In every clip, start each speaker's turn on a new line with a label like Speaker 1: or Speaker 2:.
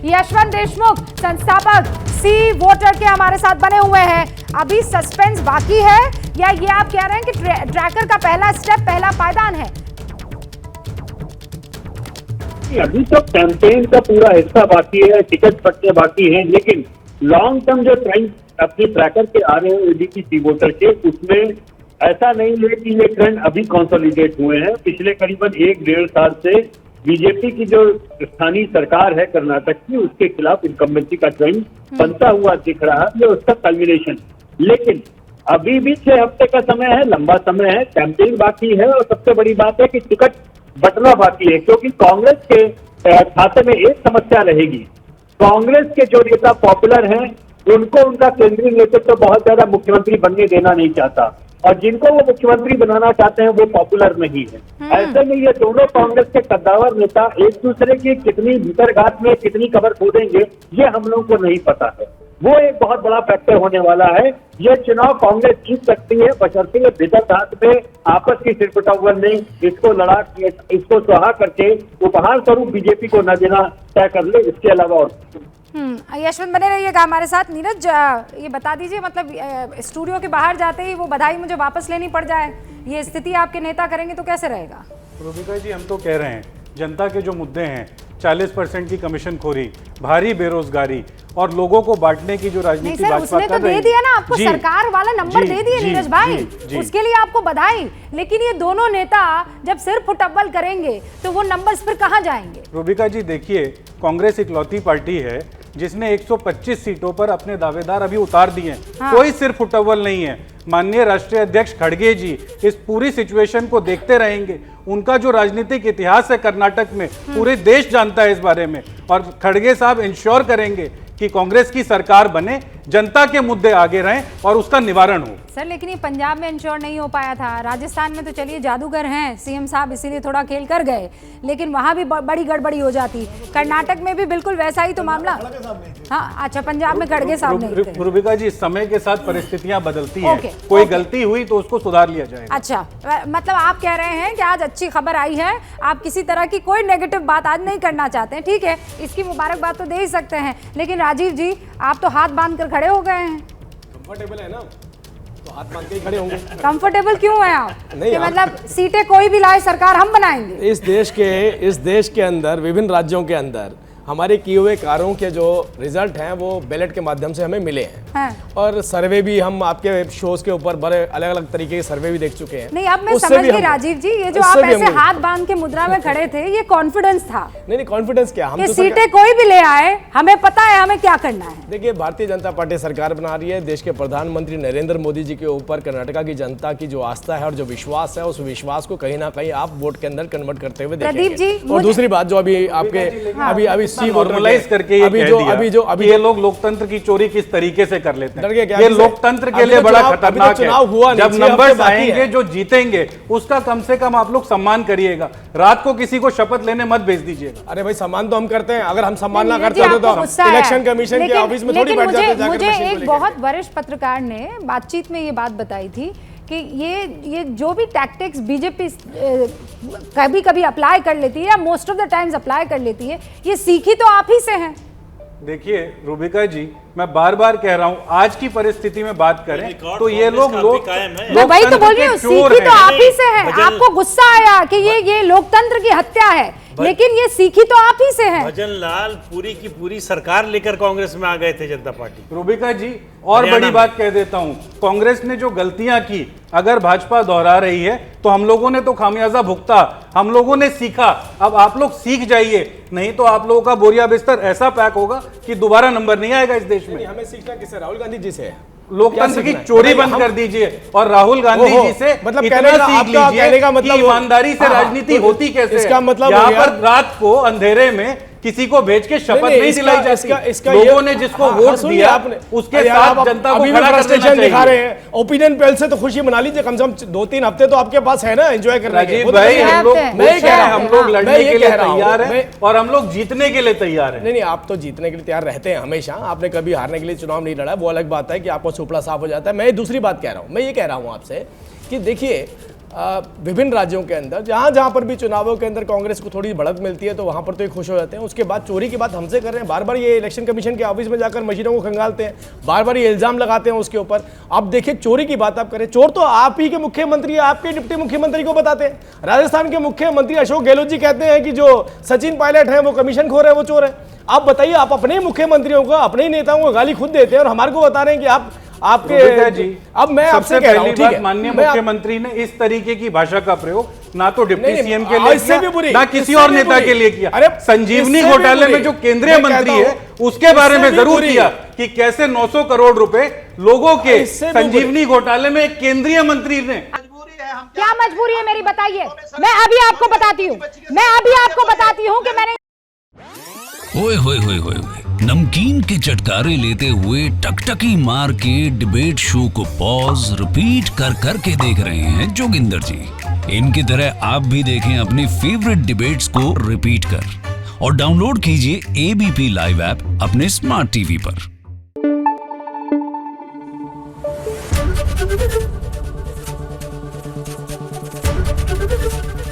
Speaker 1: यशवंत देशमुख संस्थापक सी वोटर के हमारे साथ बने हुए हैं। अभी सस्पेंस बाकी है या ये आप कह रहे हैं कि ट्रैकर का पहला स्टेप, पहला पायदान है?
Speaker 2: अभी तो कैंपेन का पूरा हिस्सा बाकी है, टिकट पट्टे बाकी हैं, लेकिन लॉन्ग टर्म जो ट्रेंड अपनी ट्रैकर के आ रहे हैं एबीपी सी वोटर के, उसमें ऐसा नहीं है कि ये ट्रेंड अभी कंसोलिडेट हुए हैं। पिछले करीबन 1-1.5 साल से बीजेपी की जो स्थानीय सरकार है कर्नाटक की, उसके खिलाफ इनकम्बेंसी का ट्रेंड बनता हुआ दिख रहा है, ये उसका कल्मिनेशन। लेकिन अभी भी 6 हफ्ते का समय है, लंबा समय है, कैंपेन बाकी है और सबसे बड़ी बात है कि टिकट बंटना बाकी है, क्योंकि कांग्रेस के खाते में एक समस्या रहेगी। कांग्रेस के जो नेता पॉपुलर हैं, उनको उनका केंद्रीय नेतृत्व तो बहुत ज्यादा मुख्यमंत्री बनने देना नहीं चाहता, और जिनको वो मुख्यमंत्री बनाना चाहते हैं वो पॉपुलर नहीं है। ऐसे में ये दोनों कांग्रेस के कद्दावर नेता एक दूसरे की कितनी भीतरघात में कितनी कबर खोदेंगे, ये हम लोगों को नहीं पता है। वो एक बहुत बड़ा फैक्टर होने वाला है। ये चुनाव कांग्रेस जीत सकती है, बशर्ते ये भीतरघात में आपस की सिरपुटावर ने इसको लड़ा, इसको सुहा करके उपहार स्वरूप बीजेपी को न देना तय कर ले। इसके अलावा और
Speaker 1: यशवंत बने रहिएगा हमारे साथ। नीरज, ये बता दीजिए, मतलब स्टूडियो के बाहर जाते ही वो बधाई मुझे वापस लेनी पड़ जाए, ये स्थिति आपके नेता करेंगे तो कैसे रहेगा?
Speaker 3: रूबिका जी, हम तो कह रहे हैं जनता के जो मुद्दे हैं, 40% की कमीशन खोरी, भारी बेरोजगारी और लोगों को बांटने की जो राजनीति भाजपा
Speaker 1: उसने तो दे दिया ना आपको, सरकार वाला नंबर दे दिए नीरज भाई, उसके लिए आपको बधाई। लेकिन ये दोनों नेता जब सिर फुटबॉल करेंगे तो वो नंबर्स फिर कहां जाएंगे?
Speaker 3: रूबिका जी देखिए, कांग्रेस इकलौती पार्टी है जिसने 125 सीटों पर अपने दावेदार अभी उतार दिए हैं। हाँ। कोई सिर फुटबॉल नहीं है। माननीय राष्ट्रीय अध्यक्ष खड़गे जी इस पूरी सिचुएशन को देखते रहेंगे। उनका जो राजनीतिक इतिहास है कर्नाटक में, पूरे देश जानता है इस बारे में, और खड़गे साहब इंश्योर करेंगे कि कांग्रेस की सरकार बने, जनता के मुद्दे आगे रहें और उसका निवारण हो।
Speaker 1: सर, लेकिन ये पंजाब में इंश्योर नहीं हो पाया था, राजस्थान में तो चलिए जादूगर हैं सीएम साहब, इसीलिए थोड़ा खेल कर गए, लेकिन वहां भी बड़ी गड़बड़ी हो जाती। कर्नाटक में भी बिल्कुल वैसा ही तो मामला। हाँ, अच्छा, पंजाब में खड़गे साहब नहीं थे।
Speaker 3: रूबिका जी, समय के साथ परिस्थितियां बदलती हैं, कोई गलती हुई तो उसको सुधार लिया जाएगा।
Speaker 1: अच्छा, मतलब आप कह रहे हैं कि आज अच्छी खबर आई है, आप किसी तरह की कोई नेगेटिव बात आज नहीं करना चाहते हैं, ठीक है, इसकी मुबारकबाद तो दे ही सकते हैं। लेकिन राजीव जी, आप तो हाथ बांध कर खड़े हो गए हैं।
Speaker 4: कंफर्टेबल है ना, तो हाथ बांध के ही खड़े होंगे।
Speaker 1: कंफर्टेबल क्यों है आप?
Speaker 4: नहीं,
Speaker 1: मतलब सीटें कोई भी लाए, सरकार हम बनाएंगे।
Speaker 4: इस देश के अंदर, विभिन्न राज्यों के अंदर हमारे किए हुए कार्यों के जो रिजल्ट हैं वो बैलेट के माध्यम से हमें मिले हैं। और सर्वे भी हम आपके शोज के ऊपर बड़े अलग अलग तरीके के सर्वे भी देख चुके हैं।
Speaker 1: नहीं, अब मैं समझ गई राजीव जी, ये जो आप ऐसे हाथ बांध के मुद्रा में खड़े थे, ये कॉन्फिडेंस था?
Speaker 4: नहीं, कॉन्फिडेंस क्या, हम
Speaker 1: तो सीटें कोई भी ले आए, हमें पता है हमें क्या करना है।
Speaker 4: देखिए, भारतीय जनता पार्टी सरकार बना रही है, देश के प्रधानमंत्री नरेंद्र मोदी जी के ऊपर कर्नाटका की जनता की जो आस्था है और जो विश्वास है, उस विश्वास को कहीं ना कहीं आप वोट के अंदर कन्वर्ट करते हुए देखेंगे। और दूसरी बात जो अभी आपके अभी सी वोटर
Speaker 3: करके ये लोग लोकतंत्र की चोरी किस तरीके से कर लेते हैं, ये लोकतंत्र के लिए बड़ा खतरनाक है। जब नंबर्स आएंगे जो जीतेंगे उसका कम से कम आप लोग सम्मान करिएगा। रात को किसी को शपथ लेने मत भेज दीजिएगा।
Speaker 4: अरे भाई, सम्मान तो हम करते हैं, अगर हम सम्मान ना करते तो इलेक्शन कमीशन के ऑफिस में थोड़ी बैठ जाते।
Speaker 1: मुझे एक बहुत वरिष्ठ पत्रकार ने बातचीत में ये बात बताई थी कि ये जो भी टैक्टिक्स बीजेपी कभी कभी अप्लाई कर लेती है या most of the times apply कर लेती है, ये सीखी तो आप ही से हैं।
Speaker 3: देखिए रूबिका जी, मैं बार बार कह रहा हूं, आज की परिस्थिति में बात करें तो ये लोग
Speaker 1: वही तो बोल रही हूँ, सीखी तो आप ही से है। आपको गुस्सा आया कि ये लोकतंत्र की हत्या है, लेकिन ये सीखी तो आप ही से है।
Speaker 5: भजन लाल पूरी की पूरी सरकार लेकर कांग्रेस में आ गए थे जनता पार्टी।
Speaker 3: रूबिका जी, और बड़ी बात कह देता हूं, कांग्रेस ने जो गलतियां की अगर भाजपा दोहरा रही है तो हम लोगों ने तो खामियाजा भुगता, हम लोगों ने सीखा। अब आप लोग सीख जाइए, नहीं तो आप लोगों का बोरिया बिस्तर ऐसा पैक होगा कि दोबारा नंबर नहीं आएगा इस देश में।
Speaker 4: हमें सीखना किससे? राहुल गांधी जी से।
Speaker 3: लोकतंत्र की चोरी बंद कर दीजिए और राहुल गांधी जी से
Speaker 4: मतलब
Speaker 3: इतना सीख लीजिए कि ईमानदारी से राजनीति होती कैसे।
Speaker 4: इसका मतलब
Speaker 3: यहाँ पर रात को अंधेरे में किसी को भेज के शपथ नहीं दिलाई जाती। लोगों ने जिसको वोट दिया उसके साथ जनता को खड़ा करना चाहिए।
Speaker 4: दिखा रहे हैं ओपिनियन पोल से, तो खुशी मना लीजिए, कम से कम 2-3 हफ्ते तो आपके पास है ना एंजॉय करने के।
Speaker 3: भाई, हम लोग लड़ने के लिए तैयार हैं और हम लोग जीतने के लिए तैयार हैं।
Speaker 4: नहीं, आप तो जीतने के लिए तैयार रहते हैं हमेशा, आपने कभी हारने के लिए चुनाव नहीं लड़ा, वो अलग बात है कि आपको सुपड़ा साफ हो जाता है। मैं दूसरी बात कह रहा हूं, मैं ये कह रहा हूं आपसे कि देखिए, विभिन्न राज्यों के अंदर जहां पर भी चुनावों के अंदर कांग्रेस को थोड़ी बढ़त मिलती है तो वहां पर तो ये खुश हो जाते हैं। उसके बाद चोरी की बात हमसे कर रहे हैं, बार बार ये इलेक्शन कमीशन के ऑफिस में जाकर मशीनों को खंगालते हैं, बार बार ये इल्जाम लगाते हैं उसके ऊपर। अब देखिए चोरी की बात आप करें, चोर तो आप ही के मुख्यमंत्री, आपके डिप्टी मुख्यमंत्री को बताते हैं। राजस्थान के मुख्यमंत्री अशोक गहलोत जी कहते हैं कि जो सचिन पायलट है वो कमीशन खोर है, वो चोर है। आप बताइए, आप अपने ही मुख्यमंत्रियों को, अपने ही नेताओं को गाली खुद देते हैं और हमारे को बता रहे हैं कि आपके
Speaker 3: जी।
Speaker 4: अब मैं आपसे कह रहा हूं, ठीक है,
Speaker 3: माननीय मुख्यमंत्री ने इस तरीके की भाषा का प्रयोग ना तो डिप्टी सीएम के लिए किया, ना किसी और नेता के लिए किया। संजीवनी घोटाले में जो केंद्रीय मंत्री है उसके बारे में जरूर किया कि कैसे 900 करोड़ रुपए लोगों के संजीवनी घोटाले में एक केंद्रीय मंत्री ने।
Speaker 1: क्या मजबूरी है मेरी, बताइए। मैं अभी आपको बताती हूँ कि मैंने
Speaker 6: ओए होए होए होए, नमकीन के चटकारे लेते हुए टकटकी मार के डिबेट शो को पॉज रिपीट कर करके देख रहे हैं जोगिंदर जी। इनकी तरह आप भी देखें अपनी फेवरेट डिबेट्स को रिपीट कर और डाउनलोड कीजिए एबीपी लाइव ऐप अपने स्मार्ट टीवी पर।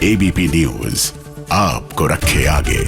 Speaker 7: एबीपी न्यूज आपको रखे आगे।